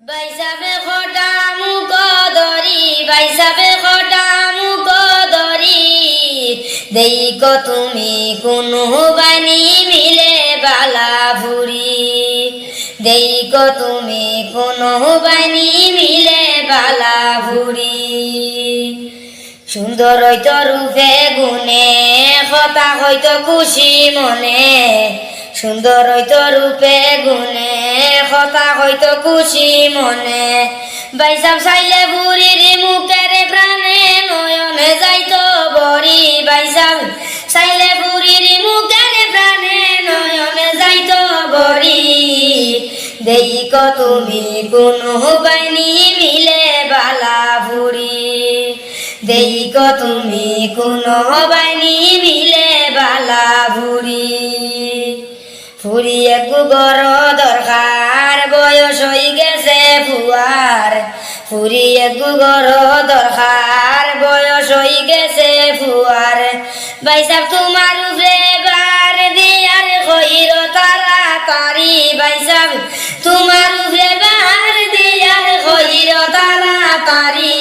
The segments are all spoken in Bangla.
বাইসাবে খটা মুখ ধরি বাইসাবে খটা মুখ ধরি দেইক তুমি কোনো বাণী মিলে বালা ভুরি দেইক তুমি কোনো বাণী মিলে বালা ভুরি সুন্দর হইতো রূপে গুণে কথা হইতো খুশি মনে সুন্দর হইতো রূপে গুণে কথা হইতো খুশি মনে বাইসাব চাইলে বুড়ির মুখের প্রাণে নয়নে যাইতো বড়ি বাইসাব চাইলে বুড়ির মুখের প্রাণে নয়নে যাইতো বড়ি দেইক তুমি কোনো বাণী মিলে বালা ভুরি দেইক তুমি কোনো বাণী মিলে বালা ভুরি ফুরি এক গর দরকার বয়স হয়ে গেছে ফুয়ার ফুরি এক গর দরকার বয়স হয়ে গেছে ফুয়ার বাইসাব তোমার উপরে বার দিয়ার কইর তাড়াতাড়ি বাইসাব তোমার উপরে বার দিয়ার কইর তাড়াতাড়ি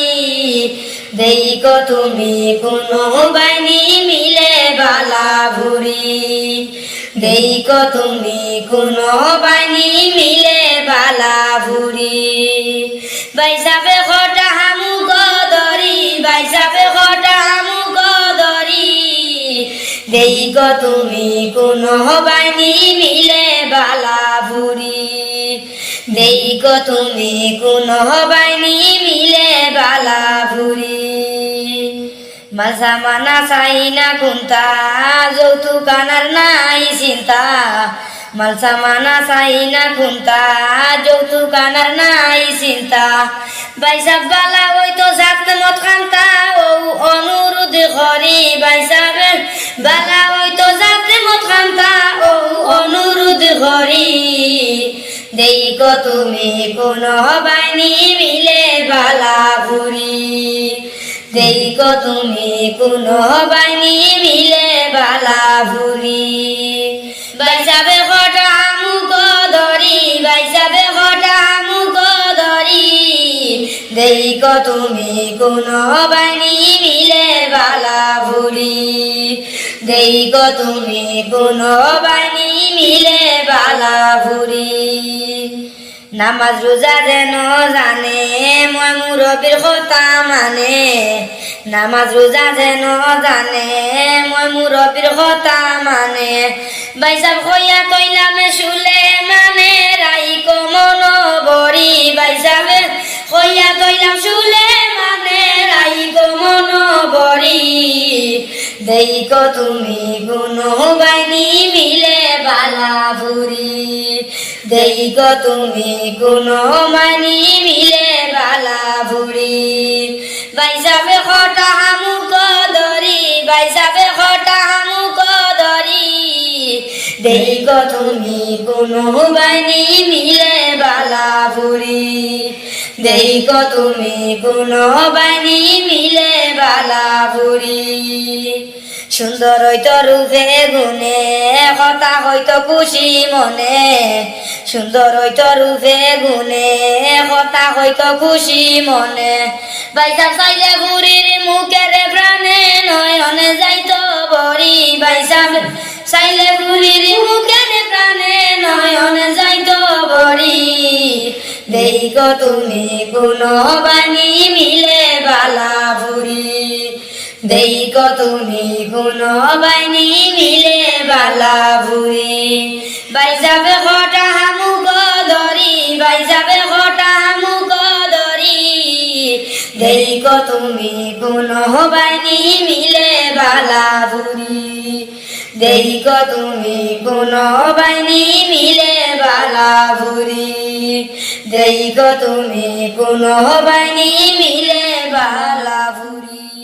দেইক তুমি কোনো বাণী মিলে বালা ভুরি দেইক তুমি কোনো বাণী মিলে বালা ভুরি বাইসাবে খটা মুখ ধরি বাইসাবে খটা মুখ ধরি দেইক তুমি কোনো বাণী মিলে বালা ভুরি দেইক তুমি কোনো বাণী মিলে বালা ভুরি মাঝা মানা চাই না কুন্তা যৌতুক আনার নাই চিন্তা মালসা মানা চাই না কুন্তা যৌতুক আনার নাই চিন্তা বাইসাব বালা হইতো জাত মত খান্তা ও অনুরোধ করি বাইসাব বালা হইতো জাত মত খান্তা ও অনুরোধ করি দেইক তুমি কোনো বাণী মিলে বালা ভুরি দেইক তুমি কোনো বাণী মিলে বালা ভুরি বাইসাবে খটা মুখ ধরি বাইসাবে খটা মুখ ধরি দেইক তুমি কোনো বাণী মিলে বালা ভুরি দেইক তুমি কোনো বাণী মিলে বালা ভুরি নামাজ রোজা যেন জানে মই মুরব্বীর কথা মানে নামাজ রোজা যেন জানে মই মুরব্বীর কথা মানে বাইসাব কইয়া তৈলামে শুলে মানে রাইক মন বড়ি বাইসাবে কইয়া তৈলাম শুলে মানে রাইক মন বড়ি দেইক তুমি কোনো বাণী মিলে বালা ভুরি দেইক তুমি কোনো বাণী মিলে বালা ভুরি বাইসাবে খটা মুখ ধরি বাইসাবে খটা মুখ ধরি দেইক তুমি কোনো বাণী মিলে বালা ভুরি দেইক তুমি কোনো বাণী মিলে বালা ভুরি সুন্দর হইতো রূপে গুণে কথা হইতো খুশি মনে সুন্দর হইতো রূপে গুণে কথা হইতো খুশি মনে বাইসাব চাইলে বুড়ির মুখের প্রাণে নয়নে যাইতো বড়ি বাইসাব চাইলে বুড়ির মুখের প্রাণে নয়নে যাইতো বড়ি দেইক তুমি কোনো বাণী মিলে বালা ভুরি দেইক তুমি কোনো বাণী মিলে বালা ভুরি বাইসাবে খটা মুখ ধরি বাইসাবে খটা মুখ ধরি দেইক তুমি কোনো বাণী মিলে বালা ভুরি দেইক তুমি কোনো বাণী মিলে বালা ভুরি দেইক তুমি কোনো বাণী মিলে বালা ভুরি।